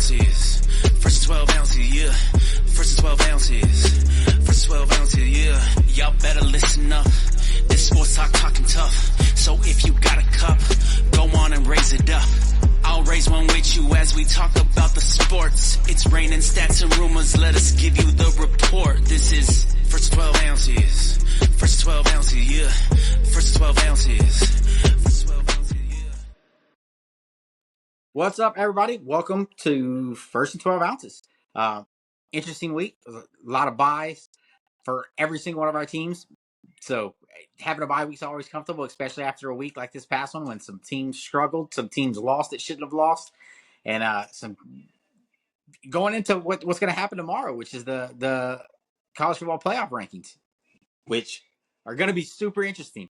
ounces. First 12 ounces, yeah. First 12 ounces. First 12 ounces, yeah. Y'all better listen up. This sports talking tough. So if you got a cup, go on and raise it up. I'll raise one with you as we talk about the sports. It's raining stats and rumors. Let us give you the report. This is First 12 ounces. First 12 ounces, yeah. First 12 ounces. First 12 ounces, yeah. What's up, everybody? Welcome to First and 12 Ounces. Interesting week. A lot of buys for every single one of our teams. So having a bye week is always comfortable, especially after a week like this past one when some teams struggled, some teams lost that shouldn't have lost, and some going into what's going to happen tomorrow, which is the college football playoff rankings, which are going to be super interesting.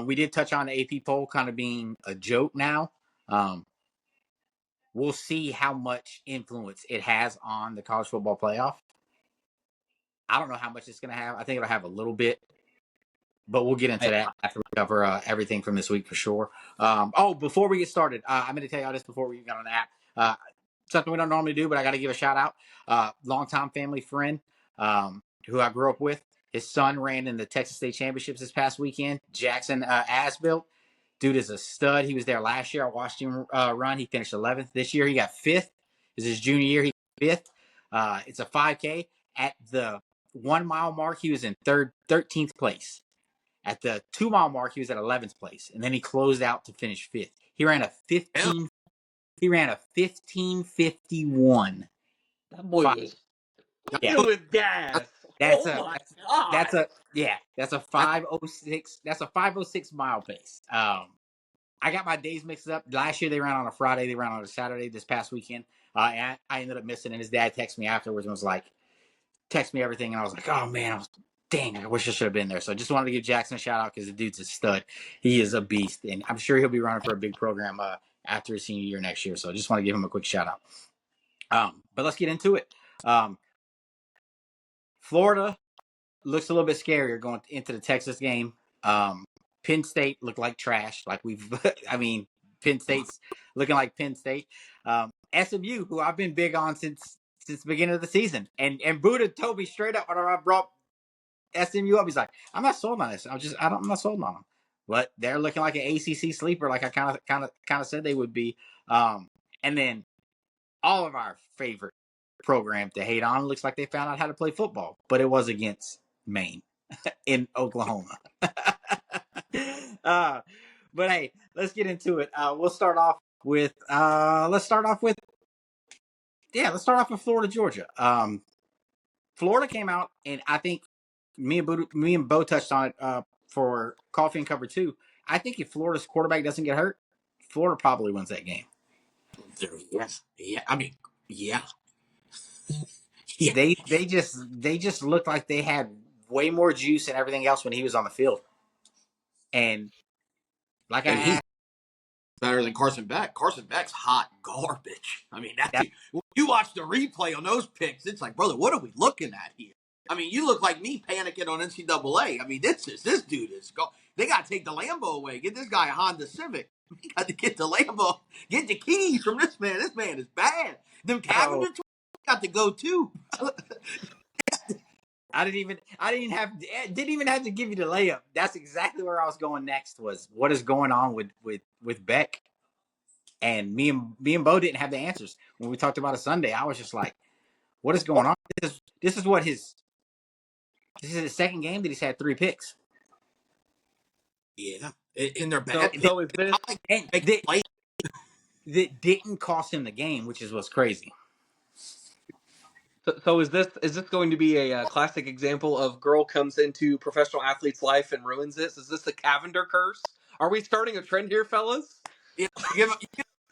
We did touch on the AP poll kind of being a joke now. We'll see how much influence it has on the college football playoff. I don't know how much it's going to have. I think it'll have a little bit, but we'll get into that after we cover everything from this week for sure. Before we get started, I'm going to tell y'all this before we get on the app. Something we don't normally do, but I got to give a shout out. Longtime family friend who I grew up with. His son ran in the Texas State Championships this past weekend. Jackson Asbill. Dude is a stud. He was there last year. I watched him run. He finished 11th. This year he got 5th. This is his junior year. He got 5th. It's a 5K. At the 1 mile mark, he was in 13th place. At the 2 mile mark, he was at 11th place. And then he closed out to finish 5th. He ran a 15:51. That boy was with gas. That's a a 5:06. That's a 5:06 mile pace. I got my days mixed up. Last year they ran on a Friday, they ran on a Saturday. This past weekend, and I ended up missing. And his dad texted me afterwards and was like, "Text me everything." And I was like, "Oh man, dang! I wish I should have been there." So I just wanted to give Jackson a shout out because the dude's a stud. He is a beast, and I'm sure he'll be running for a big program after his senior year next year. So I just want to give him a quick shout out. But let's get into it. Florida looks a little bit scarier going into the Texas game. Penn State looked like trash. Penn State's looking like Penn State. SMU, who I've been big on since the beginning of the season. And Buddha told me straight up when I brought SMU up, he's like, I'm not sold on this. I'm not sold on them. But they're looking like an ACC sleeper, like I kind of said they would be. And then all of our favorite program to hate on looks like they found out how to play football, but it was against Maine in Oklahoma. But hey, let's get into it. We'll start off with Florida, Georgia. Florida came out, and I think me and Bo touched on it for Coffee and Cover 2. I think if Florida's quarterback doesn't get hurt, Florida probably wins that game. Yes. Yeah. I mean, yeah. Yeah. They just looked like they had way more juice and everything else when he was on the field. And he's better than Carson Beck. Carson Beck's hot garbage. I mean, when you watch the replay on those picks, it's like, brother, what are we looking at here? I mean, you look like me panicking on NCAA. I mean, this dude is they got to take the Lambo away. Get this guy a Honda Civic. We got to get the Lambo, get the keys from this man. This man is bad. Them Cavendish got to go too. I didn't even have to give you the layup. That's exactly where I was going next. Was what is going on with Beck, and me and Bo didn't have the answers when we talked about it Sunday. I was just like, what is going on? This is his second game that he's had 3 picks. Yeah, in their bad. So is this that didn't cost him the game, which is what's crazy. So is this going to be a classic example of girl comes into professional athlete's life and ruins this? Is this the Cavender curse? Are we starting a trend here, fellas? Yeah,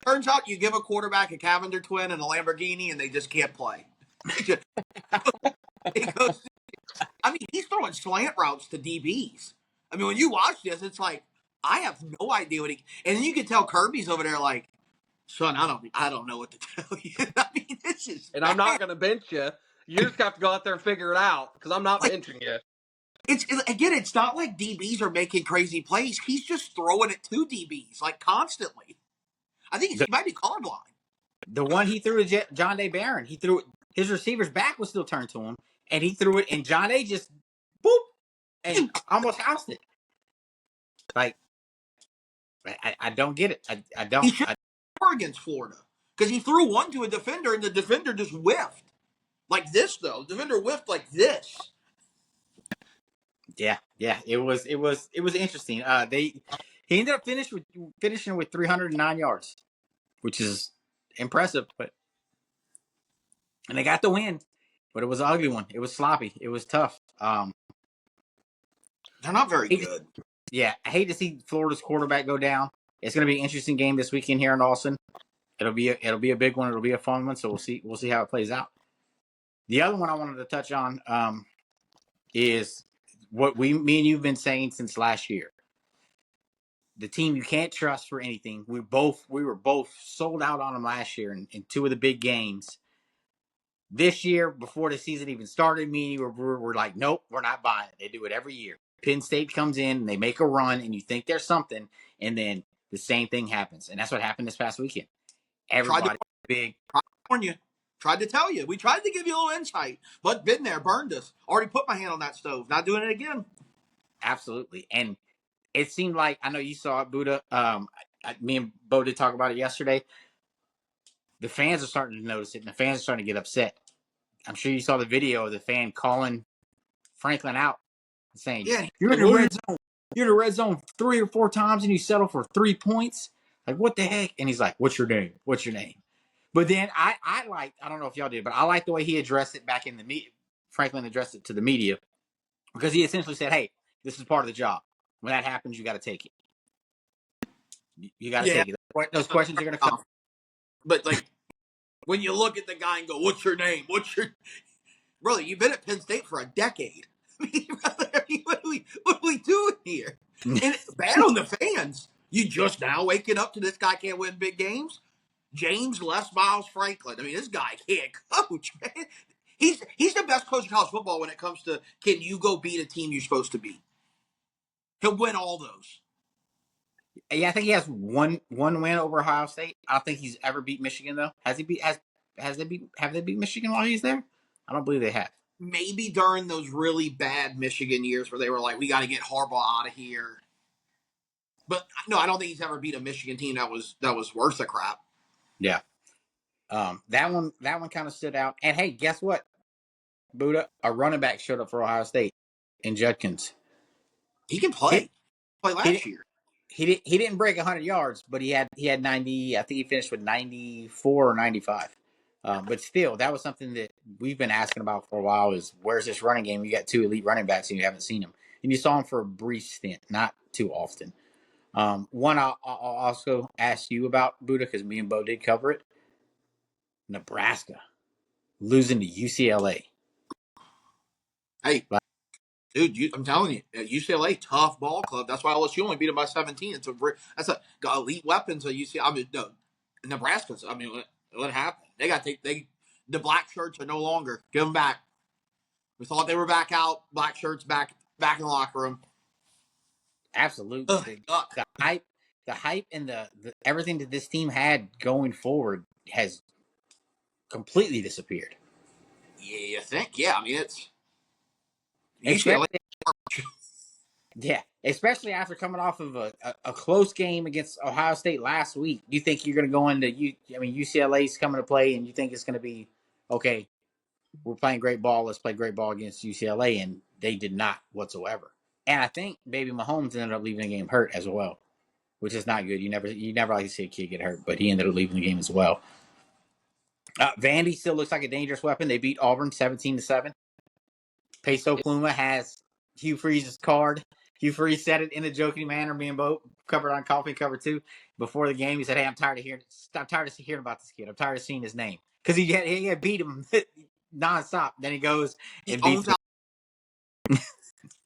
turns out you give a quarterback a Cavender twin and a Lamborghini, and they just can't play. He's throwing slant routes to DBs. I mean, when you watch this, it's like I have no idea what and then you can tell Kirby's over there like, son, I don't know what to tell you. I mean, this is and bad. I'm not going to bench you. You just have to go out there and figure it out because I'm not benching you. It's not like DBs are making crazy plays. He's just throwing it to DBs like constantly. I think he might be colorblind. The one he threw to John Day Barron, he threw it. His receiver's back was still turned to him, and he threw it, and John Day just boop and almost housed it. Like, I don't get it. I don't. He should score against Florida because he threw one to a defender, and the defender just whiffed like this. Though the defender whiffed like this. Yeah. It was interesting. He ended up finishing with 309 yards, which is impressive. And they got the win, but it was an ugly one. It was sloppy. It was tough. They're not very good. I hate to see Florida's quarterback go down. It's going to be an interesting game this weekend here in Austin. It'll be a big one. It'll be a fun one. So we'll see how it plays out. The other one I wanted to touch on is what me and you've been saying since last year. The team you can't trust for anything. We were both sold out on them last year in two of the big games. This year, before the season even started, me and you were like, nope, we're not buying it. They do it every year. Penn State comes in and they make a run, and you think there's something, and then the same thing happens. And that's what happened this past weekend. Everybody big. Tried to tell you. We tried to give you a little insight, but been there, burned us. Already put my hand on that stove. Not doing it again. Absolutely. And it seemed like, I know you saw it, Buddha. Me and Bo did talk about it yesterday. The fans are starting to notice it, and the fans are starting to get upset. I'm sure you saw the video of the fan calling Franklin out and saying, you're in the red zone. You're in the red zone 3 or 4 times, and you settle for 3 points. Like, what the heck? And he's like, what's your name? What's your name? But then I don't know if y'all did, but I like the way he addressed it back in the media. Franklin addressed it to the media because he essentially said, hey, this is part of the job. When that happens, you got to take it. You got to take it. Those questions are going to come. But, like, when you look at the guy and go, what's your name? Brother, you've been at Penn State for a decade. I mean, what are we doing here? And it's bad on the fans. You just now waking up to this guy can't win big games? James Les Miles Franklin. I mean, this guy can't coach, man. He's the best coach in college football when it comes to can you go beat a team you're supposed to beat. He'll win all those. Yeah, I think he has one win over Ohio State. I don't think he's ever beat Michigan though. Have they beat Michigan while he's there? I don't believe they have. Maybe during those really bad Michigan years where they were like, we got to get Harbaugh out of here. But no, I don't think he's ever beat a Michigan team that was worth the crap. Yeah. That one kind of stood out. And hey, guess what? Buddha, a running back showed up for Ohio State in Judkins. He can play. He played last year. He didn't break 100 yards, but he had 90. I think he finished with 94 or 95. But still, that was something that we've been asking about for a while. Is where's this running game? You got 2 elite running backs and you haven't seen them, and you saw him for a brief stint, not too often. One I'll also ask you about, Buddha, because me and Bo did cover it. Nebraska losing to UCLA. Hey, dude, I'm telling you, UCLA tough ball club. That's why LSU only beat them by 17. Got elite weapons at UCLA. I mean, no, Nebraska's. I mean, what happened? They got the black shirts are no longer. Give them back. We thought they were back out. Black shirts back in the locker room. Absolutely. The hype and the everything that this team had going forward has completely disappeared. Yeah, you think? Yeah, I mean it's UCLA. Yeah, especially after coming off of a close game against Ohio State last week. You think you're going to go into UCLA's coming to play, and you think it's going to be okay? We're playing great ball. Let's play great ball against UCLA, and they did not whatsoever. And I think Baby Mahomes ended up leaving the game hurt as well, which is not good. You never like to see a kid get hurt, but he ended up leaving the game as well. Vandy still looks like a dangerous weapon. They beat Auburn 17-7. Peso Pluma has Hugh Freeze's card. Hugh Freeze said it in a joking manner. Me and Bo covered on Coffee Cover 2 before the game. He said, "Hey, I'm tired of hearing about this kid. I'm tired of seeing his name because he had beat him nonstop. Then he goes and beats him."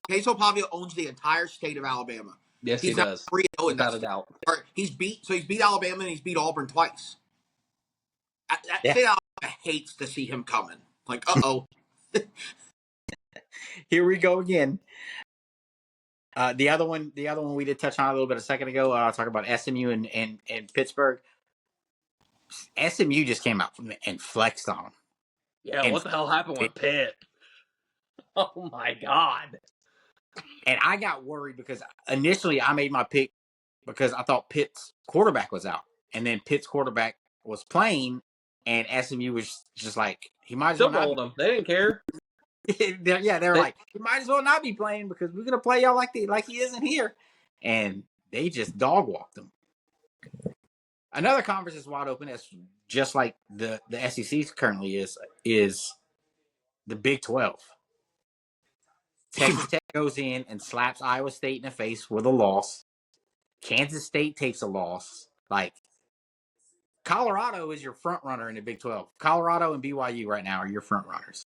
Peso Pavia owns the entire state of Alabama. Yes, he does. Without a doubt. He's beat Alabama and he's beat Auburn twice. State Alabama hates to see him coming. Like, uh-oh. Here we go again. The other one we did touch on a little bit a second ago. I'll talk about SMU and Pittsburgh. SMU just came out and flexed on them. Yeah, And what the hell happened with Pitt? Oh my God. And I got worried because initially I made my pick because I thought Pitt's quarterback was out. And then Pitt's quarterback was playing, and SMU was just like, he might as Still well not rolled them. They didn't care. they're like, he might as well not be playing because we're gonna play y'all like he isn't here. And they just dog walked them. Another conference is wide open, as just like the SEC currently is the Big 12. Texas Tech goes in and slaps Iowa State in the face with a loss. Kansas State takes a loss. Like, Colorado is your front runner in the Big 12. Colorado and BYU right now are your front runners.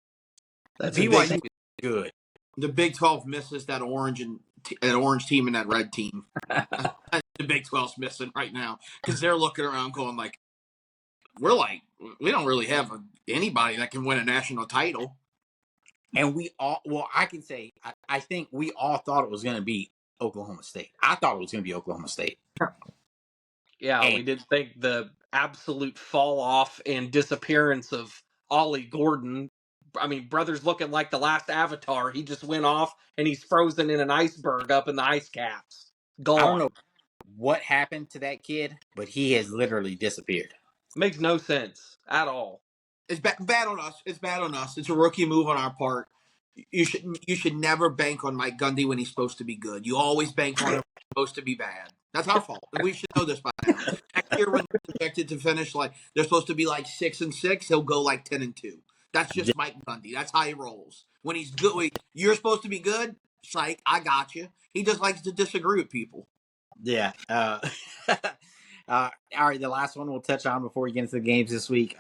That's BYU is good. The Big 12 misses that orange team and that red team. The Big 12's missing right now because they're looking around going like, we don't really have anybody that can win a national title. And I can say, I think we all thought it was going to be Oklahoma State. I thought it was going to be Oklahoma State. Yeah, we didn't think the absolute fall off and disappearance of Ollie Gordon. I mean, brother's looking like the last Avatar. He just went off and he's frozen in an iceberg up in the ice caps. Gone. I don't know what happened to that kid, but he has literally disappeared. Makes no sense at all. It's bad on us. It's bad on us. It's a rookie move on our part. You should never bank on Mike Gundy when he's supposed to be good. You always bank on him when he's supposed to be bad. That's our fault. We should know this by now. Next year, when they're projected to finish like they're supposed to be like 6-6, he'll go like 10-2. That's just Mike Gundy. That's how he rolls. When he's good, you're supposed to be good. Psych, I got you. He just likes to disagree with people. Yeah. All right. The last one we'll touch on before we get into the games this week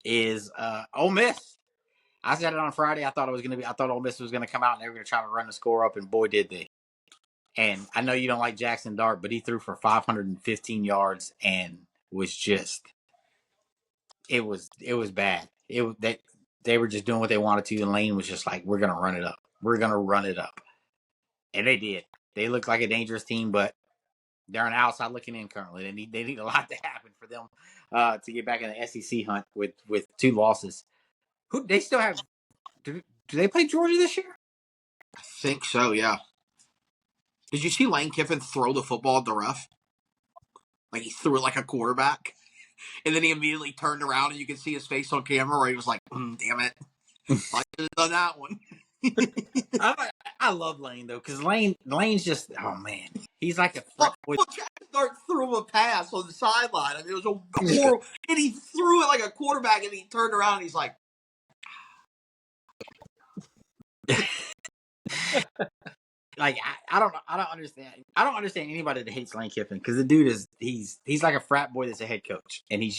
is Ole Miss. I said it on Friday. I thought Ole Miss was going to come out and they were going to try to run the score up, and boy, did they. And I know you don't like Jackson Dart, but he threw for 515 yards and was just, it was bad. They were just doing what they wanted to, and Lane was just like, we're going to run it up. We're going to run it up. And they did. They look like a dangerous team, but they're on the outside looking in currently. They need a lot to happen for them to get back in the SEC hunt with 2 losses. Who they still have? Do they play Georgia this year? I think so. Yeah. Did you see Lane Kiffin throw the football at the ref? Like he threw it like a quarterback, and then he immediately turned around, and you can see his face on camera where he was like, "Damn it, I should have done that one." I love Lane though, because Lane's just, oh man, he's like a Jackson Dart threw him a pass on the sideline. I mean, it was a horrible, and he threw it like a quarterback, and he turned around, and he's like. Like I don't understand. I don't understand anybody that hates Lane Kiffin, because the dude he's like a frat boy that's a head coach, and he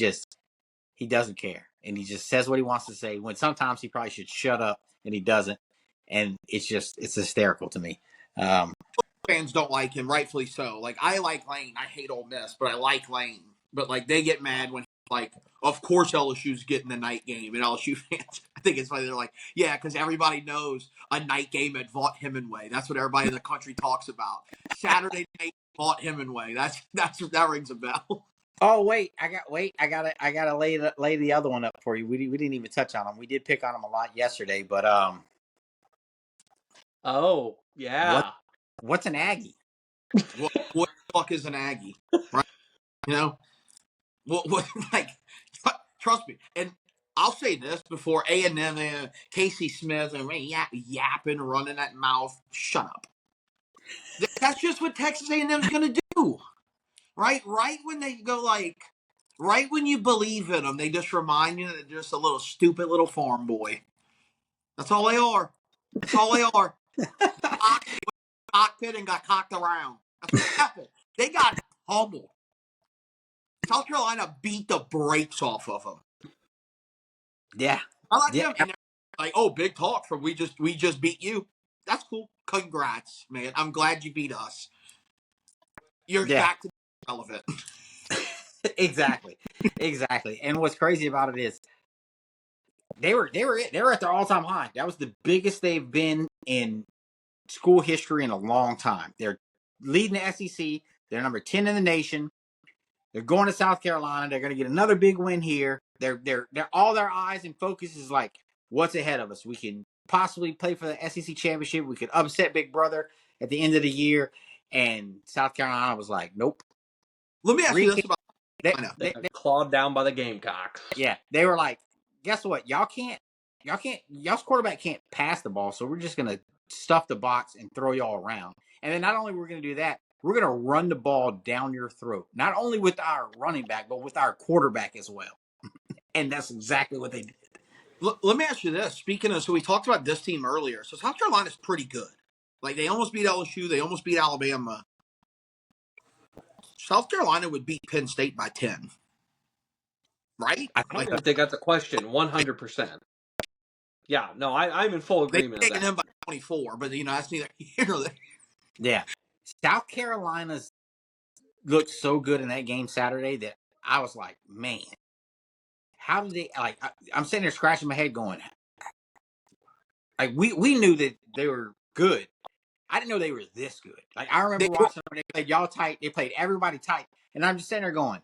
doesn't care, and he just says what he wants to say. When sometimes he probably should shut up, and he doesn't, and it's hysterical to me. Fans don't like him, rightfully so. Like I like Lane, I hate Ole Miss, but I like Lane. But like they get mad when like, of course LSU's getting the night game, and LSU fans, I think it's funny. They're like, yeah, because everybody knows a night game at Vaught Hemingway. That's what everybody in the country talks about. Saturday night Vaught Hemingway. That rings a bell. Oh wait, I gotta lay the other one up for you. We didn't even touch on them. We did pick on them a lot yesterday, but Oh yeah. What's an Aggie? What the fuck is an Aggie? Right? You know. What like? Trust me, and I'll say this before A&M, Casey Smith, and yapping, running that mouth. Shut up. That's just what Texas A&M's gonna do, right? Right when they go right when you believe in them, they just remind you that they're just a little stupid little farm boy. That's all they are. That's all they are. Cockpit and got cocked around. That's what happened. They got pummeled. South Carolina beat the brakes off of them. Yeah. I like them. And like, oh, big talk from we just beat you. That's cool. Congrats, man. I'm glad you beat us. You're back to relevant. Exactly. And what's crazy about it is they were at their all-time high. That was the biggest they've been in school history in a long time. They're leading the SEC. They're number 10 in the nation. They're going to South Carolina. They're going to get another big win here. They're all their eyes and focus is like, what's ahead of us? We can possibly play for the SEC championship. We could upset Big Brother at the end of the year. And South Carolina was like, nope. Let me ask you this about they clawed down by the Gamecocks. Yeah, they were like, guess what? Y'all's quarterback can't pass the ball, so we're just gonna stuff the box and throw y'all around. And then not only we're gonna do that, we're gonna run the ball down your throat. Not only with our running back, but with our quarterback as well. And that's exactly what they did. Let me ask you this. Speaking of, so we talked about this team earlier. So South Carolina's pretty good. Like, they almost beat LSU. They almost beat Alabama. South Carolina would beat Penn State by 10. Right? I don't think that's a question. 100%. Yeah, no, I'm in full agreement They of that. them by 24, but, that's neither here nor there. Yeah. South Carolina's looked so good in that game Saturday that I was like, man, how did they, like, I'm sitting there scratching my head going, like, we knew that they were good. I didn't know they were this good. Like, I remember watching them, they played y'all tight, they played everybody tight, and I'm just sitting there going,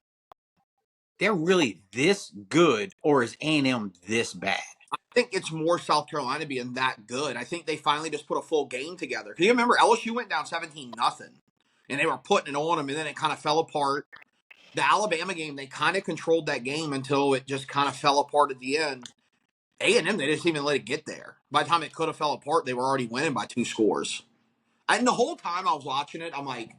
they're really this good, or is A&M this bad? I think it's more South Carolina being that good. I think they finally just put a full game together. Because you remember LSU went down 17-0, and they were putting it on them, and then it kind of fell apart. The Alabama game, they kind of controlled that game until it just kind of fell apart at the end. A&M, they didn't even let it get there. By the time it could have fell apart, they were already winning by 2 scores. And the whole time I was watching it, I'm like,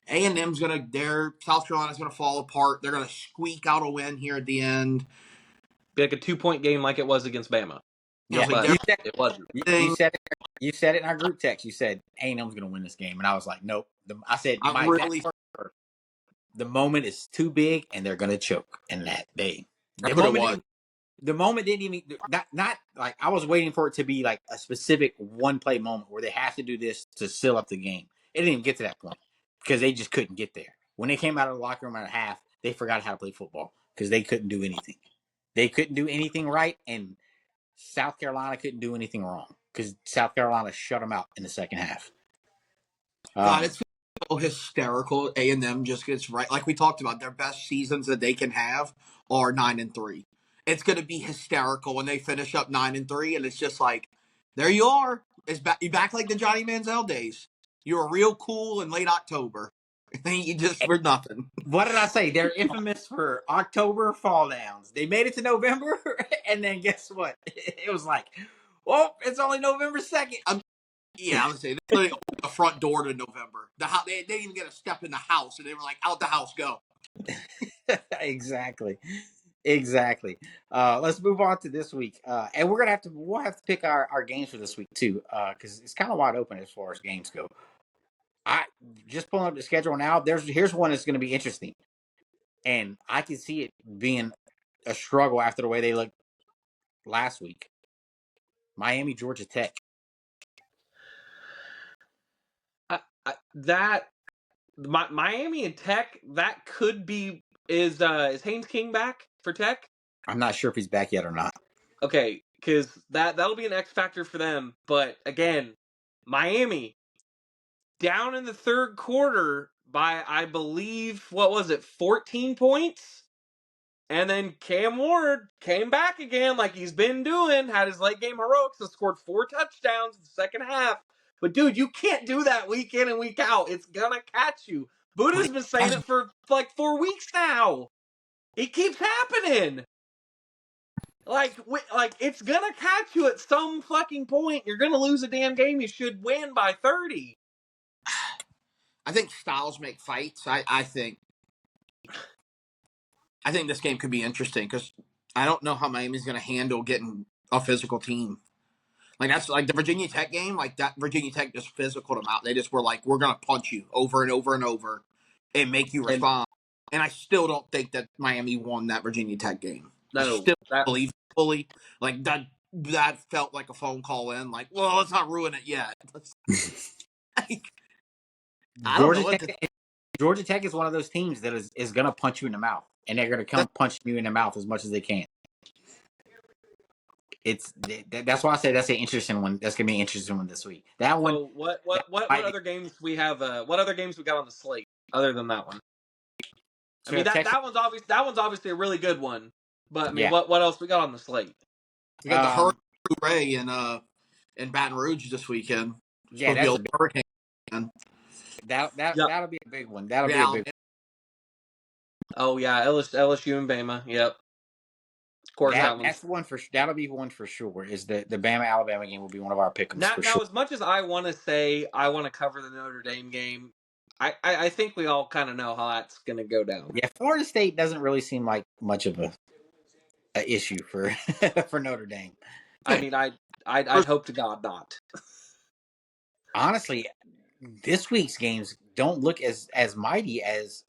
A&M's going to, South Carolina's going to fall apart. They're going to squeak out a win here at the end. Be like a 2-point game like it was against Bama. Yeah, but it wasn't. You said it in our group text. You said A&M's going to win this game. And I was like, nope. I said, the moment is too big and they're going to choke. And the moment didn't even, not like, I was waiting for it to be like a specific one play moment where they have to do this to seal up the game. It didn't even get to that point because they just couldn't get there. When they came out of the locker room at half, they forgot how to play football because they couldn't do anything. They couldn't do anything right, and South Carolina couldn't do anything wrong because South Carolina shut them out in the second half. God, it's so hysterical. A&M just gets right. Like we talked about, their best seasons that they can have are 9-3. It's going to be hysterical when they finish up 9-3, and it's just like, there you are. You're back like the Johnny Manziel days. You were real cool in late October. And then you just were nothing. What did I say? They're infamous for October fall downs. They made it to November, and then guess what? It was like, well, it's only November 2nd. Yeah, I would say they opened the front door to November. They didn't even get a step in the house, and they were like, out the house, go. Exactly. Let's move on to this week, and we'll have to pick our games for this week too, because it's kind of wide open as far as games go. I just pulling up the schedule now. Here's one that's going to be interesting, and I can see it being a struggle after the way they looked last week. Miami, Georgia Tech. Miami and Tech, that could be. Is Haynes King back for Tech? I'm not sure if he's back yet or not. Okay, because that'll be an X factor for them. But again, Miami down in the third quarter by, I believe, 14 points? And then Cam Ward came back again like he's been doing, had his late game heroics and scored 4 touchdowns in the second half. But dude, you can't do that week in and week out. It's gonna catch you. Buddha's been saying it for like 4 weeks now. It keeps happening. Like it's gonna catch you at some fucking point. You're gonna lose a damn game you should win by 30. I think styles make fights. I think this game could be interesting because I don't know how Miami's going to handle getting a physical team. Like, that's like the Virginia Tech game. Like, that Virginia Tech just physicaled them out. They just were like, we're going to punch you over and over and over and make you respond. And I still don't think that Miami won that Virginia Tech game. No, I still believe fully. Like, that felt like a phone call in. Like, well, let's not ruin it yet. Georgia Tech is one of those teams that is going to punch you in the mouth, and they're going to come punch you in the mouth as much as they can. That's why I say that's an interesting one. That's going to be an interesting one this week. That one. So what other games we have? What other games we got on the slate other than that one? I mean that one's obviously a really good one. But I mean, what else we got on the slate? We got the Hurricane Ray in Baton Rouge this weekend. Yeah, that's a big hurricane. That'll be a big one. That'll be a big one. Oh yeah, LSU and Bama. Yep. Of course, that'll be one for sure. Is the Bama Alabama game will be one of our pick'ems for sure. Now, as much as I want to say I want to cover the Notre Dame game, I think we all kind of know how that's going to go down. Yeah, Florida State doesn't really seem like much of a issue for for Notre Dame. I mean, I'd hope to God not. Honestly, this week's games don't look as mighty as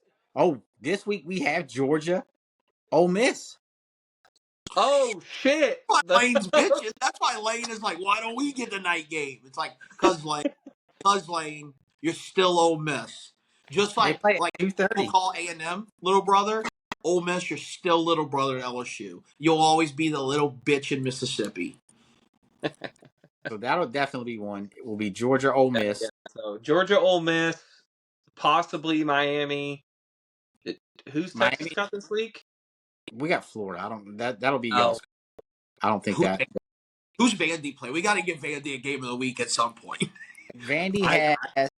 this week we have Georgia, Ole Miss. Oh shit! Lane's bitching. That's why Lane is like, why don't we get the night game? It's like, cause Lane, you're still Ole Miss. Just like 2:30. Call A&M little brother. Ole Miss, you're still little brother at LSU. You'll always be the little bitch in Mississippi. So that'll definitely be one. It will be Georgia, Ole Miss. Yeah. So Georgia, Ole Miss, possibly Miami. Who's Texas got this week? We got Florida. That'll be y'all's. I don't think that. Who's Vandy play? We got to give Vandy a game of the week at some point. Vandy has.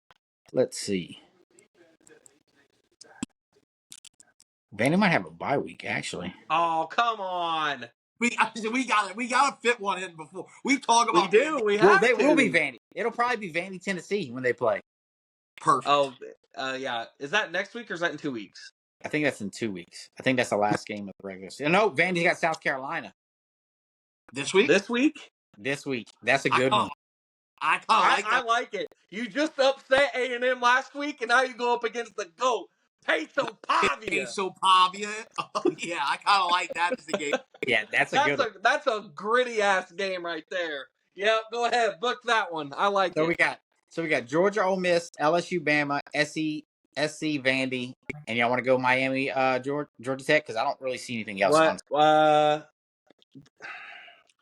Let's see. Vandy might have a bye week actually. Oh come on! We got to fit one in before we talk about. We do. We have to. Will be Vandy. It'll probably be Vandy, Tennessee when they play. Perfect. Oh, yeah. Is that next week or is that in 2 weeks? I think that's in 2 weeks. I think that's the last game of the regular season. No, Vandy's got South Carolina. This week? This week? This week. That's a good one. I like it. You just upset A&M last week, and now you go up against the GOAT, Peso Pavia. Oh, yeah, I kind of like that as the game. Yeah, that's a good one. That's a gritty-ass game right there. Yeah, go ahead. Book that one. I like it. So we got Georgia, Ole Miss, LSU, Bama, SC, Vandy, and y'all want to go Miami, Georgia Tech? Because I don't really see anything else.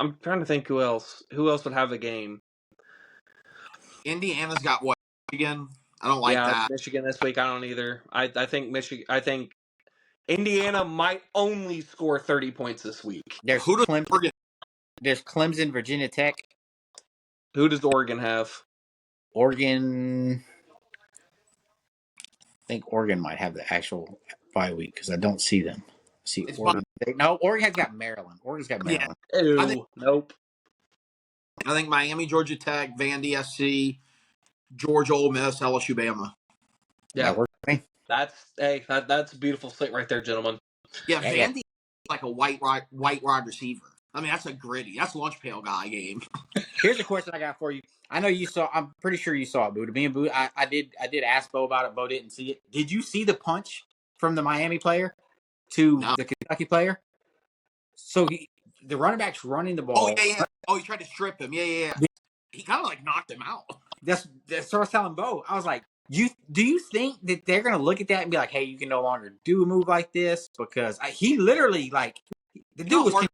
I'm trying to think who else would have a game. Indiana's got what? Michigan? I don't like that. Michigan this week. I don't either. I think Indiana might only score 30 points this week. There's Clemson, Virginia Tech. Who does Oregon have? Oregon. I think Oregon might have the actual bye week because I don't see them. Oregon. No, Oregon has got Maryland. Oregon's got Maryland. Yeah. Nope. I think Miami, Georgia Tech, Vandy, SC, Georgia, Ole Miss, LSU, Bama. Yeah, that's a beautiful slate right there, gentlemen. Yeah, Vandy is like a white wide receiver. I mean, that's that's lunch pail guy game. Here's a question I got for you. I know you saw. I'm pretty sure you saw it, Boo. Me and Boo, I did ask Bo about it. Bo didn't see it. Did you see the punch from the Miami player to the Kentucky player? So the running back's running the ball. Oh yeah. Oh, he tried to strip him. Yeah. He kind of like knocked him out. That's what I was telling Bo. I was like, do you think that they're gonna look at that and be like, hey, you can no longer do a move like this because he literally the dude was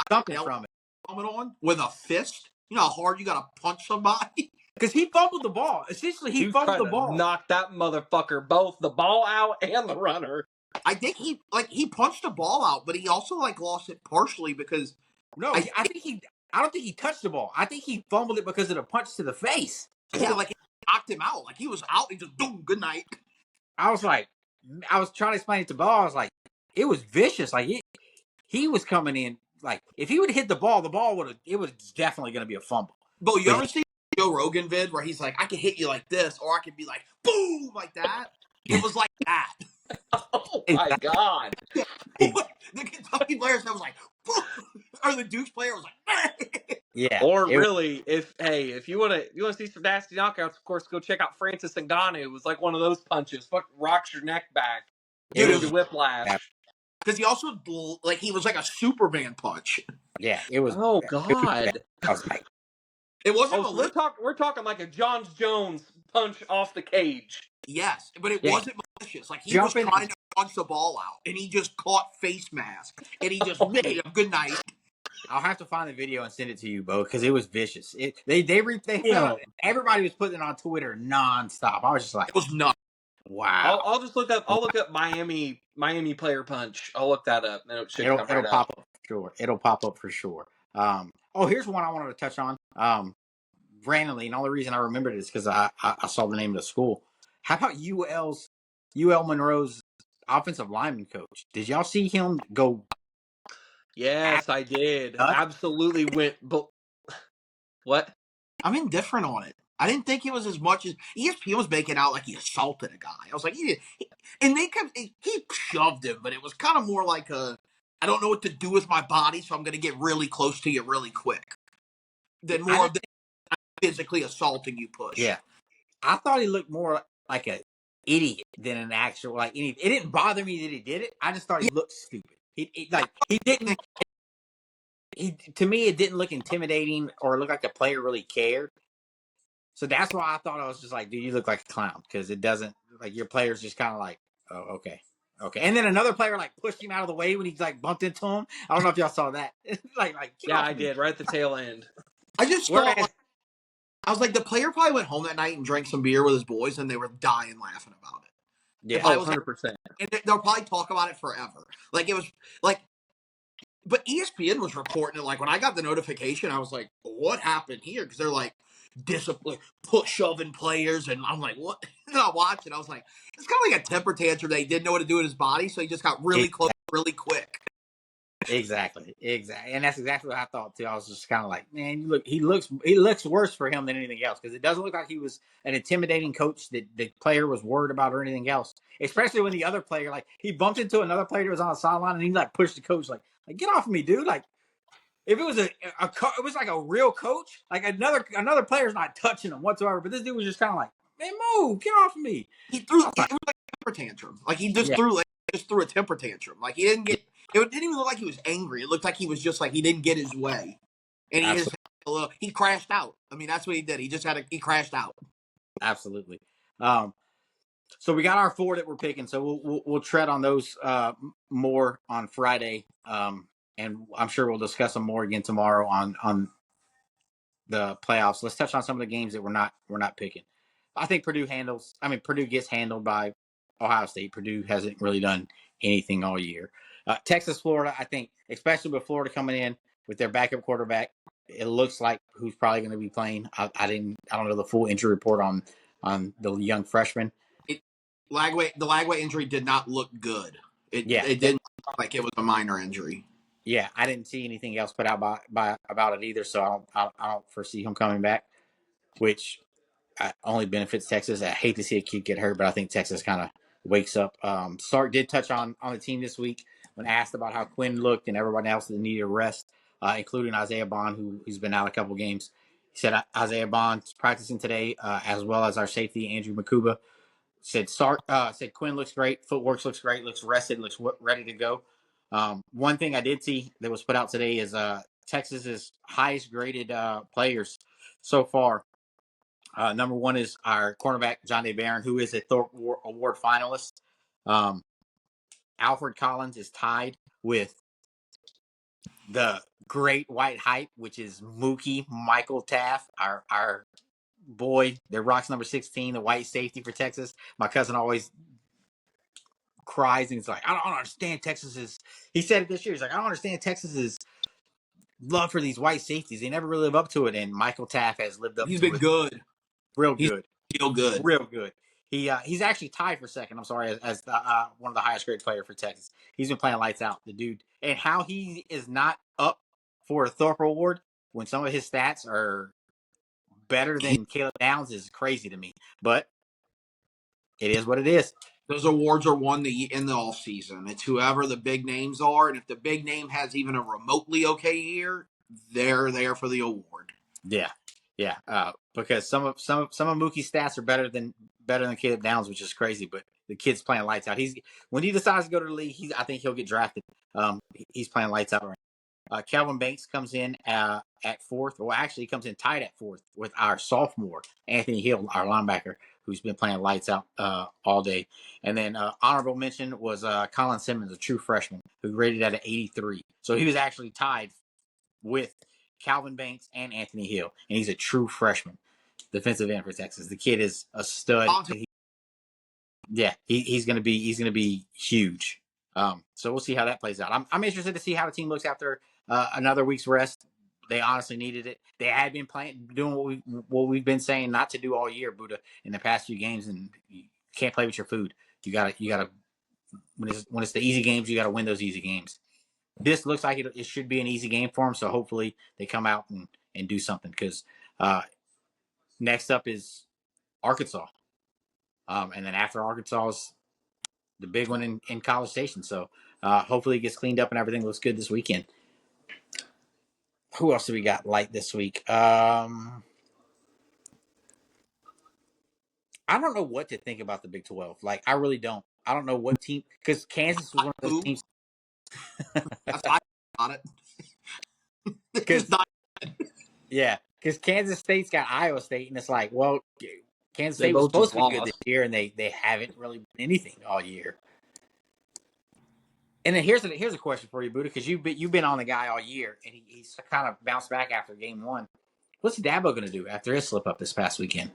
something from it. On with a fist. You know how hard you gotta punch somebody? Because he fumbled the ball. Essentially, he fumbled the ball. Knocked that motherfucker both the ball out and the runner. I think he punched the ball out, but he also lost it partially because I don't think he touched the ball. I think he fumbled it because of the punch to the face. Yeah, it knocked him out. He was out. He just boom. Good night. I was trying to explain it to Bo. I was like, it was vicious. He was coming in. If he would have hit the ball it was definitely going to be a fumble. Bo, you ever see Joe Rogan vid where he's like, I can hit you like this, or I can be like, boom, like that? It was like that. Oh, my God. The Kentucky players was like, boom. Or the Duke player was like, yeah. Or really, if you want to see some nasty knockouts, of course, go check out Francis Ngannou. It was like one of those punches. Rocks your neck back. It was a whiplash. Because he also, he was like a Superman punch. Yeah, it was. Oh, God. I was like, it wasn't we're talking like a John Jones punch off the cage. Yes, but it wasn't malicious. He was trying to punch the ball out, and he just caught face mask, and he just made him good night. I'll have to find the video and send it to you, Bo, because it was vicious. Everybody was putting it on Twitter nonstop. I was just like, it was nuts. Wow. I'll look up Miami Miami Player Punch. I'll look that up. And it should come right pop up. up for sure. It'll pop up for sure. Here's one I wanted to touch on. Randomly, and the only reason I remembered it is because I saw the name of the school. How about UL Monroe's offensive lineman coach? Did y'all see him go? Yes, I did. Nuts? Absolutely went. What? I'm indifferent on it. I didn't think it was as much as ESPN was making out like he assaulted a guy. I was like, and they kept he shoved him, but it was kind of more like I don't know what to do with my body, so I'm going to get really close to you really quick. Than more of the physically assaulting you push. Yeah, I thought he looked more like an idiot than an actual like any. It didn't bother me that he did it. I just thought he looked stupid. He didn't. To me, it didn't look intimidating or look like the player really cared. So that's why I thought I was just like, dude, you look like a clown because it doesn't like your player's just kind of like, oh, okay. And then another player like pushed him out of the way when he like bumped into him. I don't know if y'all saw that. like Yeah, I did right at the tail end. I just thought I was like, the player probably went home that night and drank some beer with his boys, and they were dying laughing about it. Yeah, 100%. And they'll probably talk about it forever. Like it was like. But ESPN was reporting it. Like when I got the notification, I was like, "What happened here?" Because they're like discipline, shoving players, and I'm like, "What?" And I watched it. I was like, "It's kind of like a temper tantrum that he didn't know what to do with his body, so he just got really close, really quick." Exactly, and that's exactly what I thought too. I was just kind of like, man, he looks worse for him than anything else because it doesn't look like he was an intimidating coach that the player was worried about or anything else. Especially when the other player, like he bumped into another player that was on the sideline and he like pushed the coach like get off of me, dude. Like if it was it was like a real coach, like another player's not touching him whatsoever. But this dude was just kind of like, man, move, get off of me. He threw it was like a temper tantrum. Like he just threw a temper tantrum. Like he didn't get. It didn't even look like he was angry. It looked like he was just like he didn't get his way, and he crashed out. I mean, that's what he did. He crashed out. Absolutely. So we got our four that we're picking. So we'll tread on those more on Friday, and I'm sure we'll discuss them more again tomorrow on the playoffs. Let's touch on some of the games that we're not picking. I think Purdue gets handled by Ohio State. Purdue hasn't really done anything all year. Texas, Florida, I think, especially with Florida coming in with their backup quarterback, it looks like who's probably going to be playing. I don't know the full injury report on the young freshman. The Lagway injury did not look good. It didn't look like it was a minor injury. Yeah, I didn't see anything else put out about it either, so I don't foresee him coming back, which only benefits Texas. I hate to see a kid get hurt, but I think Texas kind of wakes up. Sark did touch on the team this week when asked about how Quinn looked and everyone else that needed a rest, including Isaiah Bond, who's been out a couple games. He said Isaiah Bond's practicing today, as well as our safety, Andrew Makuba. Said Quinn looks great, footwork looks great, looks rested, looks ready to go. One thing I did see that was put out today is Texas's highest graded players so far. Number one is our cornerback, John Day Barron, who is a Thorpe Award finalist. Alfred Collins is tied with the great white hype, which is Mookie Michael Taft, our boy, the Rocks number 16, the white safety for Texas. My cousin always cries and he's like, I don't understand Texas's. He said it this year. He's like, I don't understand Texas's love for these white safeties. They never really live up to it. And Michael Taft has lived up to it. He's been good. Real good. Real good. Real good. He's actually tied for second. I'm sorry, as the, one of the highest grade player for Texas. He's been playing lights out, the dude, and how he is not up for a Thorpe Award when some of his stats are better than Caleb Downs is crazy to me. But it is what it is. Those awards are won in the off season. It's whoever the big names are, and if the big name has even a remotely okay year, they're there for the award. Yeah. Because some of Mookie's stats are better than Caleb Downs, which is crazy. But the kid's playing lights out. When he decides to go to the league, I think he'll get drafted. He's playing lights out right now. Calvin Banks comes in at fourth. Well, actually, he comes in tied at fourth with our sophomore Anthony Hill, our linebacker, who's been playing lights out all day. And then honorable mention was Colin Simmons, a true freshman, who graded at an 83. So he was actually tied with Calvin Banks and Anthony Hill, and he's a true freshman defensive end for Texas. The kid is a stud. He's gonna be huge. So we'll see how that plays out. I'm interested to see how the team looks after another week's rest. They honestly needed it. They had been doing what we've been saying not to do all year, Buddha, in the past few games, and you can't play with your food. You gotta when it's the easy games, you gotta win those easy games. This looks like it should be an easy game for them, so hopefully they come out and do something. Because next up is Arkansas, and then after Arkansas is the big one in College Station. So hopefully it gets cleaned up and everything looks good this weekend. Who else do we got light this week? I don't know what to think about the Big 12. Like, I really don't. I don't know what team, because Kansas was one of those teams. That's why I got it. Because yeah, because Kansas State's got Iowa State, and it's like, well, Kansas State was supposed to be good this year, and they haven't really been anything all year. And then here's a question for you, Buddha, because you've been on the guy all year, and he's kind of bounced back after game one. What's Dabo going to do after his slip up this past weekend?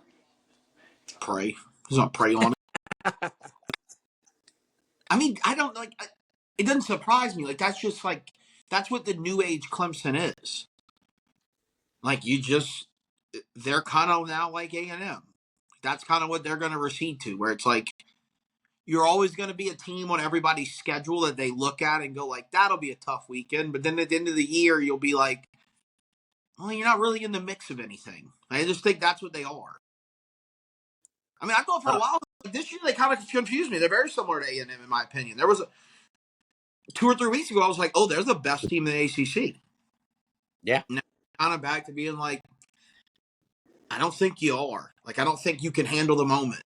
Pray. He's not pray on it. I mean, I don't like. It doesn't surprise me. Like that's just like that's what the new age Clemson is. Like they're kind of now like A&M. That's kind of what they're going to recede to, where it's like you're always going to be a team on everybody's schedule that they look at and go like, that'll be a tough weekend. But then at the end of the year, you'll be like, well, you're not really in the mix of anything. I just think that's what they are. I mean, I thought for a while, this year they kind of confused me. They're very similar to A&M in my opinion. There was 2 or 3 weeks ago, I was like, oh, they're the best team in the ACC. Yeah. Now, kind of back to being like, I don't think you are. Like, I don't think you can handle the moment.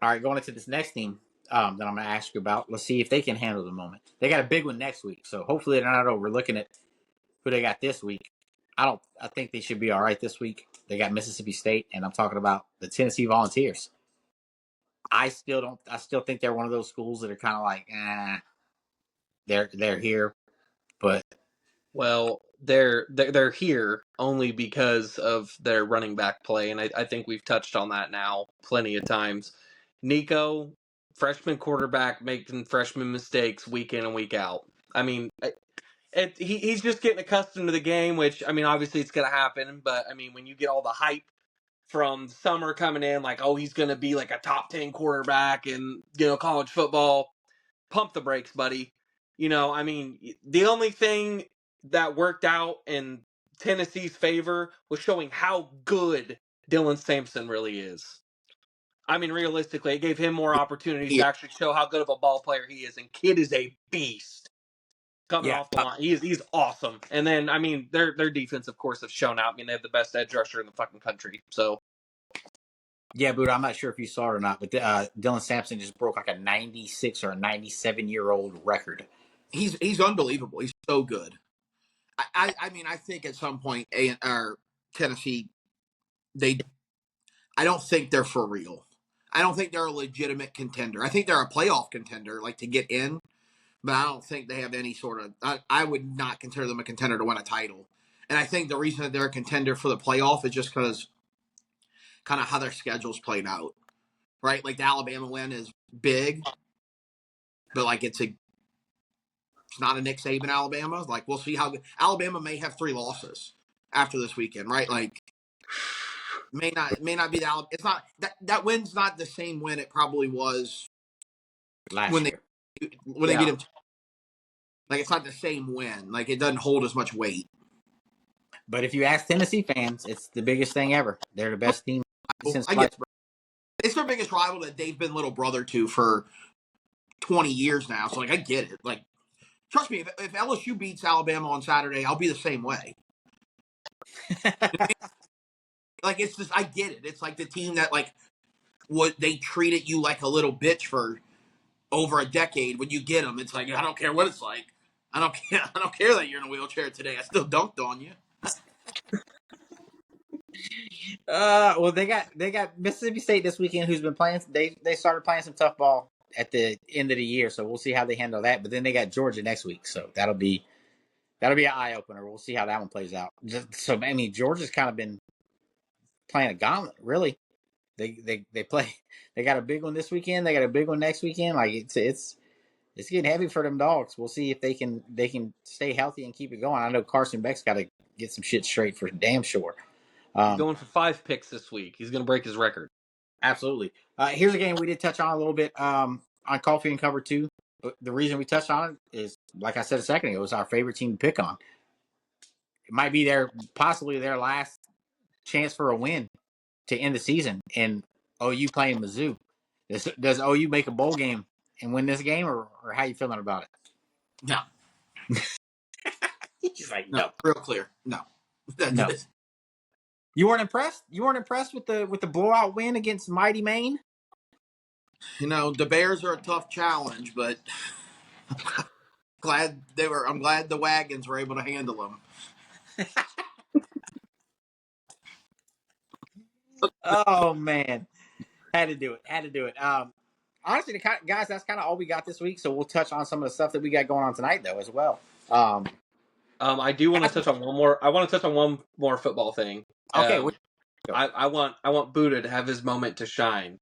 All right, going into this next team that I'm going to ask you about, let's see if they can handle the moment. They got a big one next week, so hopefully they're not overlooking it. Who they got this week? I think they should be all right this week. They got Mississippi State, and I'm talking about the Tennessee Volunteers. I still think they're one of those schools that are kind of like, they're here, but well, they're here only because of their running back play, and I think we've touched on that now plenty of times. Nico, freshman quarterback, making freshman mistakes week in and week out. I mean, he's just getting accustomed to the game, which, I mean, obviously it's going to happen, but, I mean, when you get all the hype from summer coming in, like, oh, he's going to be like a top 10 quarterback in, college football, pump the brakes, buddy. I mean, the only thing that worked out in Tennessee's favor was showing how good Dylan Sampson really is. I mean, realistically, it gave him more opportunities to actually show how good of a ball player he is, and kid is a beast. Coming off the line, he's awesome. And then, I mean, their defense, of course, have shown out. I mean, they have the best edge rusher in the fucking country. So, yeah, Buddha, I'm not sure if you saw it or not, but Dylan Sampson just broke like a 96 or a 97-year-old record. He's unbelievable. He's so good. I mean, I think at some point, Tennessee, I don't think they're for real. I don't think they're a legitimate contender. I think they're a playoff contender, like to get in, but I don't think they have any sort of. I would not consider them a contender to win a title. And I think the reason that they're a contender for the playoff is just because kind of how their schedule's played out, right? Like the Alabama win is big, but like it's not a Nick Saban Alabama. Like we'll see how Alabama may have 3 losses after this weekend, right? Like may not be the Alabama. It's not that win's not the same win it probably was last year. They beat him. Like it's not the same win. Like it doesn't hold as much weight. But if you ask Tennessee fans, it's the biggest thing ever. They're the best team since it's their biggest rival that they've been little brother to for 20 years now. So like I get it. Like trust me, if LSU beats Alabama on Saturday, I'll be the same way. Like it's just I get it. It's like the team that like they treated you like a little bitch for over a decade. When you get them, it's like I don't care what it's like. I don't care that you're in a wheelchair today. I still dunked on you. Well, they got Mississippi State this weekend, who's been playing. They started playing some tough ball at the end of the year, so we'll see how they handle that. But then they got Georgia next week, so that'll be an eye opener. We'll see how that one plays out. So I mean, Georgia's kind of been playing a gauntlet, really. They play. They got a big one this weekend. They got a big one next weekend. Like it's getting heavy for them dogs. We'll see if they can stay healthy and keep it going. I know Carson Beck's got to get some shit straight for damn sure. He's going for 5 picks this week. He's going to break his record. Absolutely. Here's a game we did touch on a little bit on Coffee and Cover 2. The reason we touched on it is, like I said a second ago, it was our favorite team to pick on. It might be possibly their last chance for a win to end the season, and OU playing Mizzou. Does OU make a bowl game and win this game, or how you feeling about it? No. He's like, no, real clear. No. No. You weren't impressed? You weren't impressed with the blowout win against Mighty Maine? You know, the Bears are a tough challenge, but I'm glad the wagons were able to handle them. Oh man. Had to do it. Honestly, guys, that's kind of all we got this week. So we'll touch on some of the stuff that we got going on tonight, though, as well. I do want to touch on one more. I want to touch on one more football thing. Okay. I want Buddha to have his moment to shine.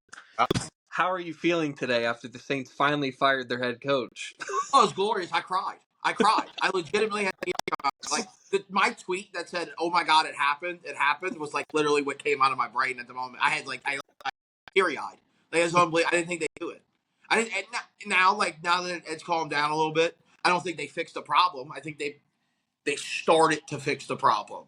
How are you feeling today after the Saints finally fired their head coach? Oh, it was glorious. I cried. I legitimately had my tweet that said, "Oh my God, it happened." It happened was like literally what came out of my brain at the moment. I had I teary-eyed. Like, it was unbelievable. I didn't think they do it. I didn't. Now that it's calmed down a little bit, I don't think they fixed the problem. I think they started to fix the problem.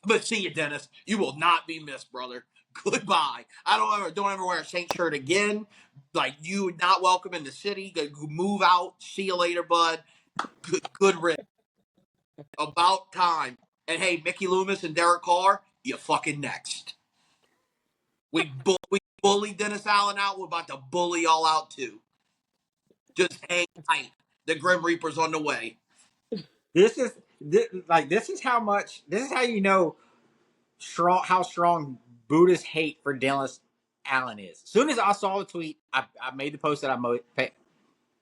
But see you, Dennis. You will not be missed, brother. Goodbye. Don't ever wear a Saint shirt again. Like, you not welcome in the city. Move out. See you later, bud. Good riddance. About time. And hey, Mickey Loomis and Derek Carr, you fucking next. We bullied Dennis Allen out. We're about to bully y'all out too. Just hang tight. The Grim Reaper's on the way. This is how you know how strong Buddha's hate for Dennis Allen is. As soon as I saw the tweet, I made the post that I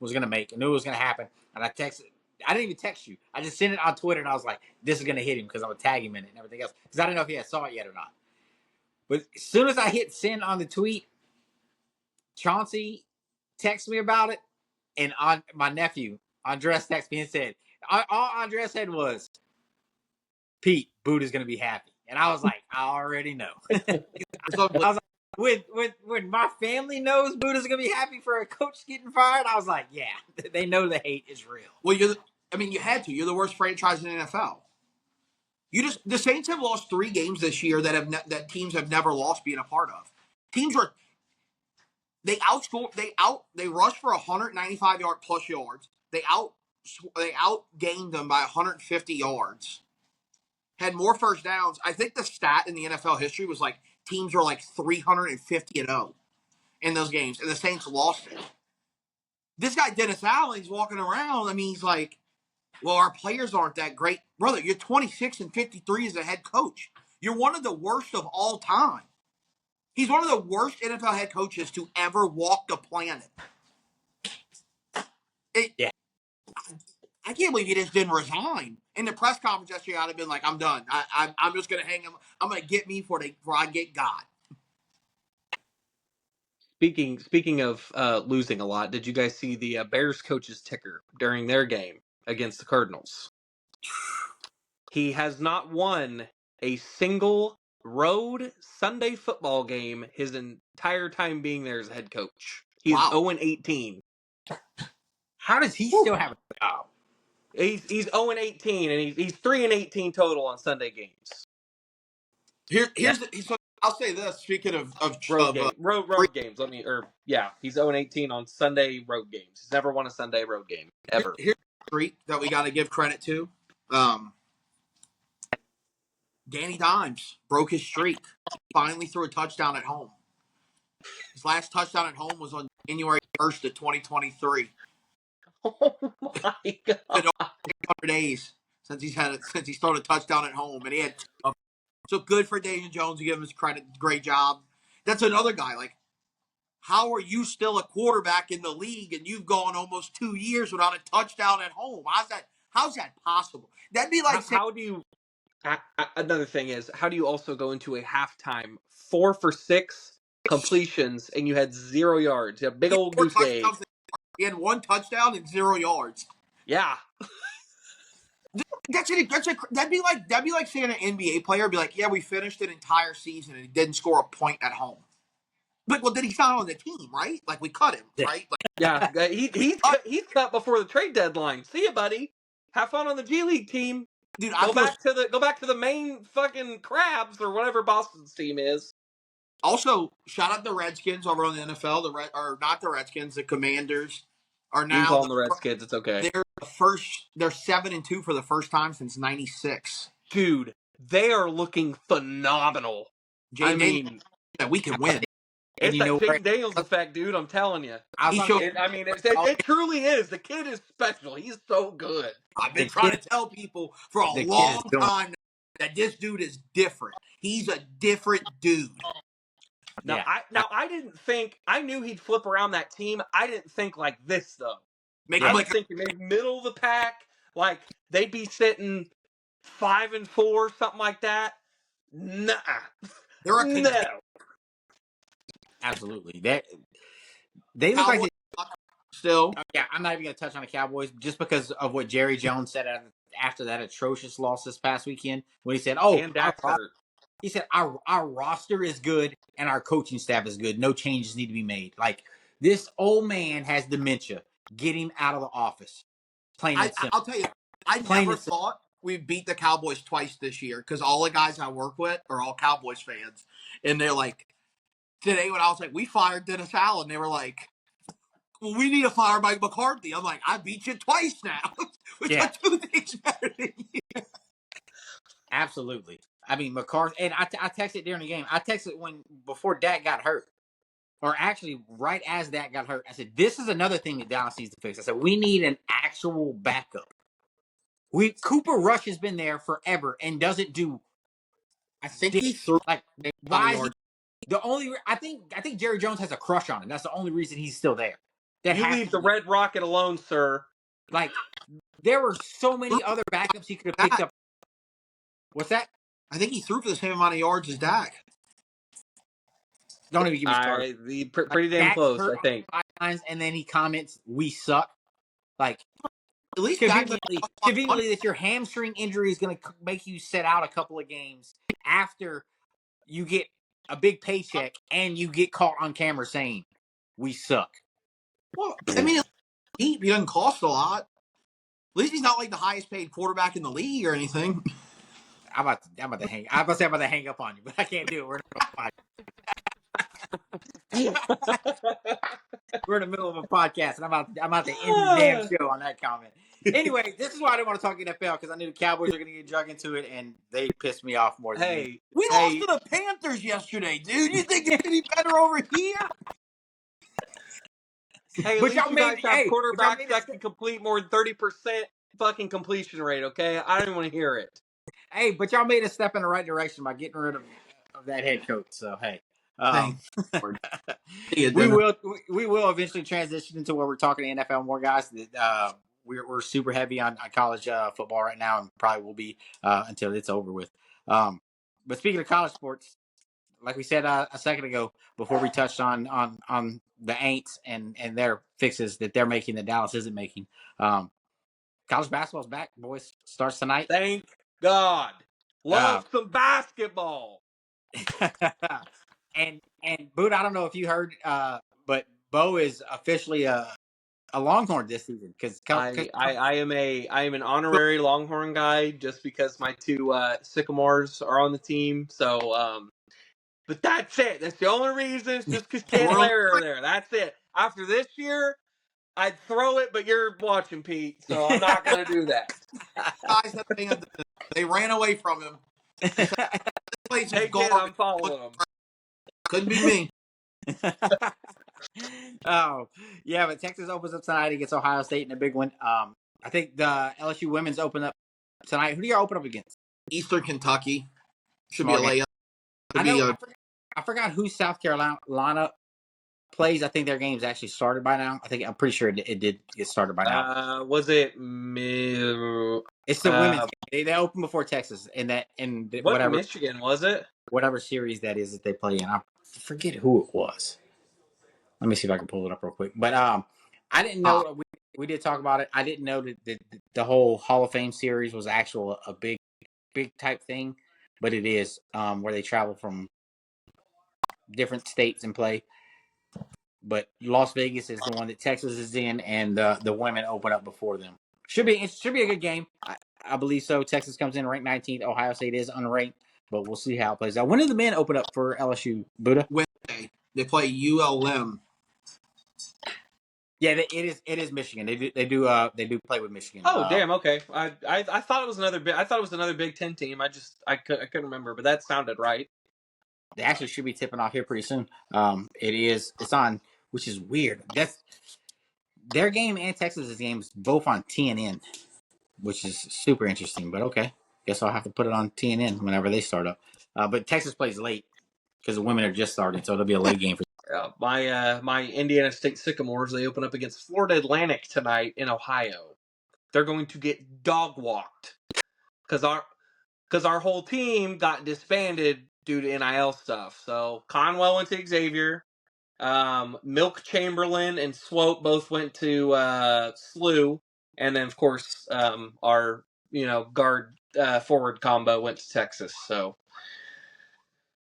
was going to make. I knew it was going to happen. And I texted. I didn't even text you. I just sent it on Twitter, and I was like, this is going to hit him because I'm going to tag him in it and everything else. Because I didn't know if he had saw it yet or not. But as soon as I hit send on the tweet, Chauncey texted me about it, and my nephew, Andres, texted me and said, all Andres said was, Pete, Buddha's going to be happy. And I was like, I already know. I was like, when my family knows Buddha's going to be happy for a coach getting fired, I was like, yeah, they know the hate is real. Well, you had to. You're the worst franchise in the NFL. The Saints have lost 3 games this year that teams have never lost being a part of. Teams were they rushed for 195 plus yards. They outgained them by 150 yards. Had more first downs. I think the stat in the NFL history was like teams were like 350-0 in those games, and the Saints lost it. This guy Dennis Allen, he's walking around. I mean, he's like, well, our players aren't that great. Brother, you're 26-53 as a head coach. You're one of the worst of all time. He's one of the worst NFL head coaches to ever walk the planet. Yeah. I can't believe he just didn't resign. In the press conference yesterday, I'd have been like, I'm done. I'm just going to hang him. I'm going to get me before I get God. Speaking of losing a lot, did you guys see the Bears coach's ticker during their game against the Cardinals? He has not won a single road Sunday football game his entire time being there as a head coach. He's 0-18. How does he still have a job? He's 0-18, and he's 3-18 total on Sunday games. I'll say this. Speaking of road games, he's 0-18 on Sunday road games. He's never won a Sunday road game ever. Here's a streak that we got to give credit to. Danny Dimes broke his streak. Finally threw a touchdown at home. His last touchdown at home was on January 1st of 2023. Oh my God! 600 days since he thrown a touchdown at home, and he had 2. So good for Daniel Jones. You give him his credit. Great job. That's another guy. Like, how are you still a quarterback in the league and you've gone almost 2 years without a touchdown at home? How's that possible? That'd be like how do you? Another thing is, how do you also go into a halftime 4 for 6 completions and you had 0 yards. A big He had old 4 goose egg. touchdowns. He had 1 touchdown and 0 yards. Yeah. That'd be like saying an NBA player would be like, yeah, we finished an entire season and he didn't score a point at home. But well, then he's not on the team, right? Like we cut him, right? Like, Yeah. He's cut before the trade deadline. See you, buddy. Have fun on the G League team. dude, Go back to the main fucking Crabs or whatever Boston's team is. Also, shout out the Redskins over on the NFL. Not the Redskins, the Commanders are now. You can call them the Redskins. It's okay. They're 7-2 for the first time since '96. Dude, they are looking phenomenal. I mean, that we can win. It's that Jaden Daniels effect, dude. I'm telling you. It truly is. The kid is special. He's so good. I've been trying to tell people for a long time that this dude is different. He's a different dude. Now, I didn't think. I knew he'd flip around that team. I didn't think like this though. I was thinking maybe middle of the pack, like they'd be sitting 5-4, something like that. Nah, no. Absolutely. They look like still. Yeah, I'm not even going to touch on the Cowboys just because of what Jerry Jones said after that atrocious loss this past weekend when he said, he said our roster is good and our coaching staff is good. No changes need to be made. Like, this old man has dementia. Get him out of the office. I'll tell you, I never thought we beat the Cowboys twice this year because all the guys I work with are all Cowboys fans. And they're like, today when I was like, we fired Dennis Allen, they were like, well, we need to fire Mike McCarthy. I'm like, I beat you twice now. Which are 2 things better than you. Absolutely. I mean, McCarthy, and I texted during the game. I texted before Dak got hurt. Or actually, right as Dak got hurt, I said, this is another thing that Dallas needs to fix. I said, we need an actual backup. Cooper Rush has been there forever and doesn't do. I think he threw like why is he, the only. I think Jerry Jones has a crush on him. That's the only reason he's still there. You leave the Red Rocket alone, sir. Like, there were so many other backups he could have picked up. What's that? I think he threw for the same amount of yards as Dak. Don't even give me started. Pretty damn close, I think. And then he comments, "We suck." Like, at least conveniently that your hamstring injury is going to make you sit out a couple of games after you get a big paycheck and you get caught on camera saying, "We suck." Well, I mean, he doesn't cost a lot. At least he's not like the highest paid quarterback in the league or anything. I'm about to hang up on you, but I can't do it. We're in the middle of a podcast, and I'm about to end the damn show on that comment. Anyway, this is why I didn't want to talk NFL, because I knew the Cowboys are going to get drug into it, and they pissed me off more than me. We lost to the Panthers yesterday, dude. You think it's any better over here? Hey, but y'all guys have quarterbacks that can complete more than 30% fucking completion rate, okay? I don't even want to hear it. Hey, but y'all made a step in the right direction by getting rid of that head coach. So, hey. We will eventually transition into where we're talking NFL more, guys. We're super heavy on college football right now, and probably will be until it's over with. But speaking of college sports, like we said a second ago, before we touched on the Aints and their fixes that they're making that Dallas isn't making, college basketball's back, boys. Starts tonight. Thank God. Love some basketball. And Boot, I don't know if you heard, but Bo is officially a Longhorn this season because I am an honorary Longhorn guy just because my 2 Sycamores are on the team. So, but that's it. That's the only reason. It's just because Ken and Larry are there. That's it. After this year, I'd throw it, but you're watching, Pete, so I'm not going to do that. Guys, they ran away from him. Hey, kid, I'm following them. Couldn't be me. Oh, yeah, but Texas opens up tonight against Ohio State in a big one. I think the LSU women's open up tonight. Who do you open up against? Eastern Kentucky. Should be a layup. I forgot who South Carolina plays. I think their game's actually started by now. I'm pretty sure it did get started by now. Was it? It's the women's game. They opened before Texas, whatever. Michigan was it? whatever series that is that they play in. I forget who it was. Let me see if I can pull it up real quick. But I didn't know we did talk about it. I didn't know that the whole Hall of Fame series was actual a big type thing, but it is where they travel from different states and play. But Las Vegas is the one that Texas is in, and the women open up before them. Should be a good game. I believe so. Texas comes in ranked 19th. Ohio State is unranked, but we'll see how it plays out. When did the men open up for LSU, Buddha? Wednesday they play ULM. Yeah, it is Michigan. They do play with Michigan. Oh, damn. Okay. I thought it was another I thought it was another Big Ten team. I couldn't remember, but that sounded right. They actually should be tipping off here pretty soon. It's on, which is weird. That's their game and Texas's games both on TNN, which is super interesting. But okay, guess I'll have to put it on TNN whenever they start up. But Texas plays late because the women are just starting, so it'll be a late game for. My Indiana State Sycamores, they open up against Florida Atlantic tonight in Ohio. They're going to get dog walked because our whole team got disbanded due to NIL stuff. So Conwell went to Xavier. Milk Chamberlain and Swope both went to SLU, and then of course our guard forward combo went to Texas. So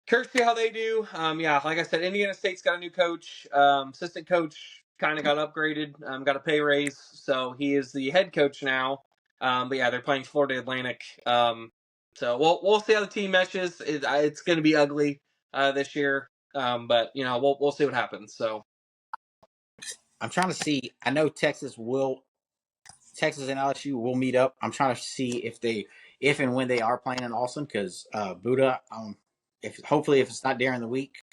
curious to see how they do. Yeah, like I said, Indiana State's got a new coach. Assistant coach kind of got upgraded, got a pay raise, so he is the head coach now. But yeah, they're playing Florida Atlantic. So we'll see how the team meshes. It's going to be ugly this year, but we'll see what happens. So I'm trying to see. I know Texas and LSU will meet up. I'm trying to see if and when they are playing in Austin, because Buddha, if it's not during the week,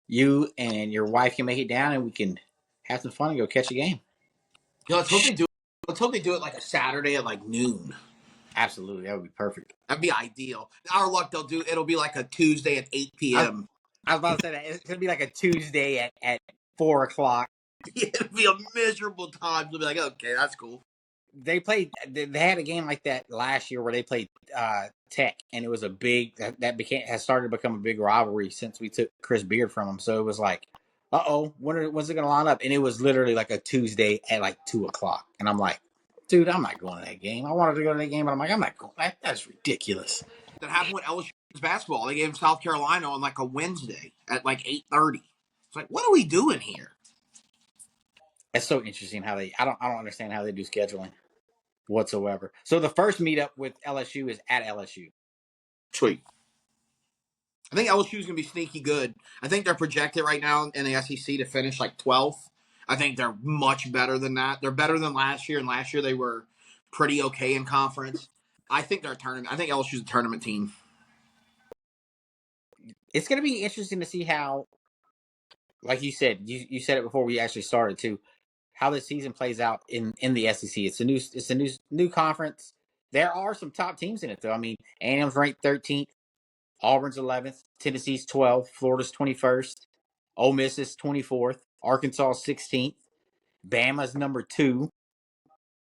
you and your wife can make it down and we can have some fun and go catch a game. Let's hope they do it like a Saturday at like noon. Absolutely, that would be perfect. That'd be ideal. Our luck, it'll be like a Tuesday at 8 p.m. I was about to say that it's gonna be like a Tuesday at 4:00. It'd be a miserable time. You'll be like, okay, that's cool. They had a game like that last year where they played Tech, and it was a big has started to become a big rivalry since we took Chris Beard from them. So it was like, when's it gonna line up? And it was literally like a Tuesday at like 2:00, and I'm like, dude, I'm not going to that game. I wanted to go to that game, but I'm like, I'm not going. That's ridiculous. That happened with LSU basketball. They gave South Carolina on like a Wednesday at like 8:30. It's like, what are we doing here? It's so interesting how I don't understand how they do scheduling whatsoever. So the first meetup with LSU is at LSU. Sweet. I think LSU is going to be sneaky good. I think they're projected right now in the SEC to finish like 12th. I think they're much better than that. They're better than last year, and last year they were pretty okay in conference. I think they're a tournament. I think LSU's a tournament team. It's going to be interesting to see how, like you said, you said it before we actually started too, how the season plays out in the SEC. It's a new conference. There are some top teams in it though. I mean, A&M's ranked 13th, Auburn's 11th, Tennessee's 12th, Florida's 21st, Ole Miss is 24th, Arkansas 16th, Bama's number 2,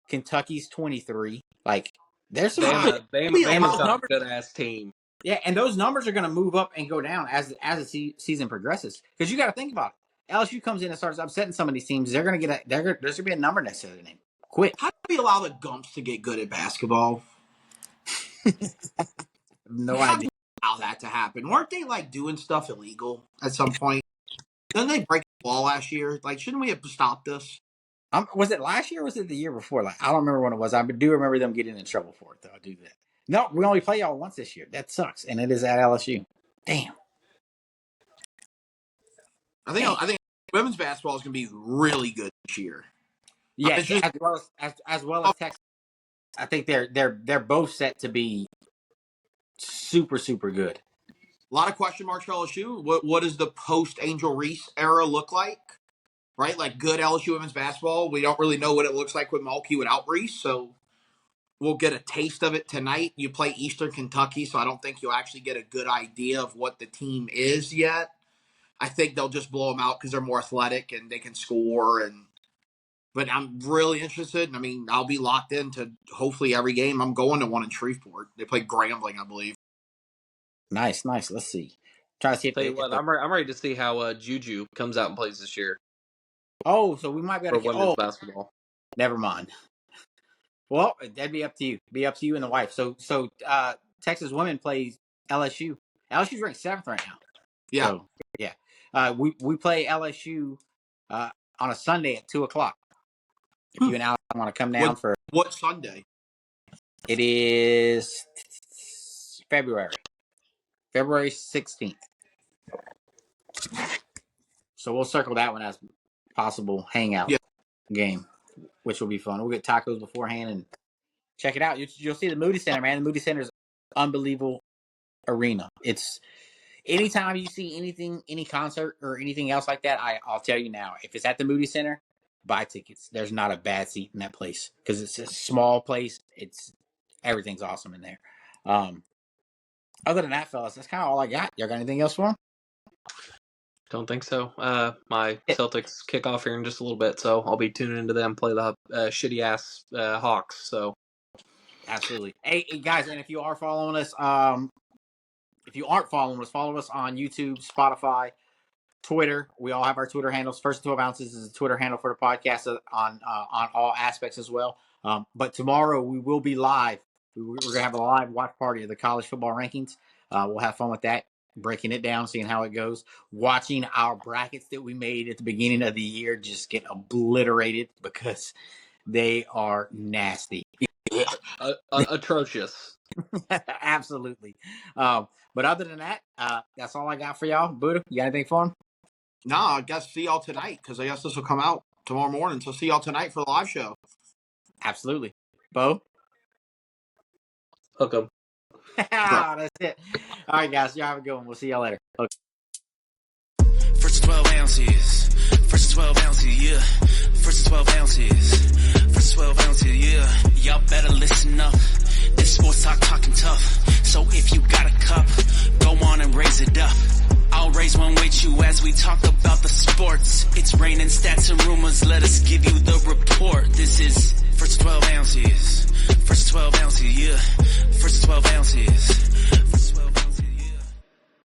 Kentucky's 23. Like, there's some Bama's got a good ass team. Yeah, and those numbers are going to move up and go down as the season progresses. Because you got to think about it. LSU comes in and starts upsetting some of these teams. There's going to be a number next to their name. Quick. How do we allow the Gumps to get good at basketball? No idea. Allow that to happen. Weren't they like doing stuff illegal at some point? Didn't they break the law last year? Like, shouldn't we have stopped this? Was it last year or was it the year before? Like, I don't remember when it was. I do remember them getting in trouble for it, though. I do that. No, we only play y'all once this year. That sucks, and it is at LSU. Damn. I think women's basketball is going to be really good this year. Yes, as well as Texas. I think they're both set to be super, super good. A lot of question marks for LSU. What does the post Angel Reese era look like? Right, like good LSU women's basketball. We don't really know what it looks like with Mulkey without Reese, so we'll get a taste of it tonight. You play Eastern Kentucky, so I don't think you'll actually get a good idea of what the team is yet. I think they'll just blow them out because they're more athletic and they can score. But I'm really interested. I mean, I'll be locked into hopefully every game. I'm going to one in Shreveport. They play Grambling, I believe. Nice. Let's see. Try to see if Tell you what, I'm ready to see how Juju comes out and plays this year Oh, so we might be for able to. women's Oh, basketball. never mind. Well, that'd be up to you. Be up to you and the wife. So Texas women plays LSU. LSU's ranked 7th right now. Yeah. So yeah, we play LSU on a Sunday at 2:00. If you and Alex want to come down what Sunday? It is February 16th. So we'll circle that one as possible hangout game, which will be fun. We'll get tacos beforehand and check it out. You'll see the Moody Center, man. The Moody Center is unbelievable arena. It's anytime you see anything, any concert or anything else like that, I'll tell you now, if it's at the Moody Center, buy tickets. There's not a bad seat in that place because it's a small place. Everything's awesome in there. Other than that, fellas, that's kind of all I got. Y'all got anything else for them? Don't think so. My Celtics kick off here in just a little bit, so I'll be tuning into them play the shitty ass Hawks. So absolutely. Hey guys, and if you are following us, if you aren't following us, follow us on YouTube, Spotify, Twitter. We all have our Twitter handles. First 12 Ounces is a Twitter handle for the podcast on all aspects as well. But tomorrow we will be live. We're going to have a live watch party of the college football rankings. We'll have fun with that, breaking it down, seeing how it goes, watching our brackets that we made at the beginning of the year just get obliterated because they are nasty. Atrocious. Absolutely. But other than that, that's all I got for y'all. Buddha, you got anything for him? No, I guess see y'all tonight because I guess this will come out tomorrow morning. So see y'all tonight for the live show. Absolutely. Bo? Hook 'em. That's it. All right, guys. Y'all have a good one. We'll see y'all later. Okay. First 12 ounces. First 12 ounces, yeah. First 12 ounces. First 12 ounces, yeah. Y'all better listen up. This sports talking tough. So if you got a cup, go on and raise it up. I'll raise one with you as we talk about the sports. It's raining stats and rumors. Let us give you the report. This is First 12 ounces. First 12 ounces, yeah. First 12 ounces.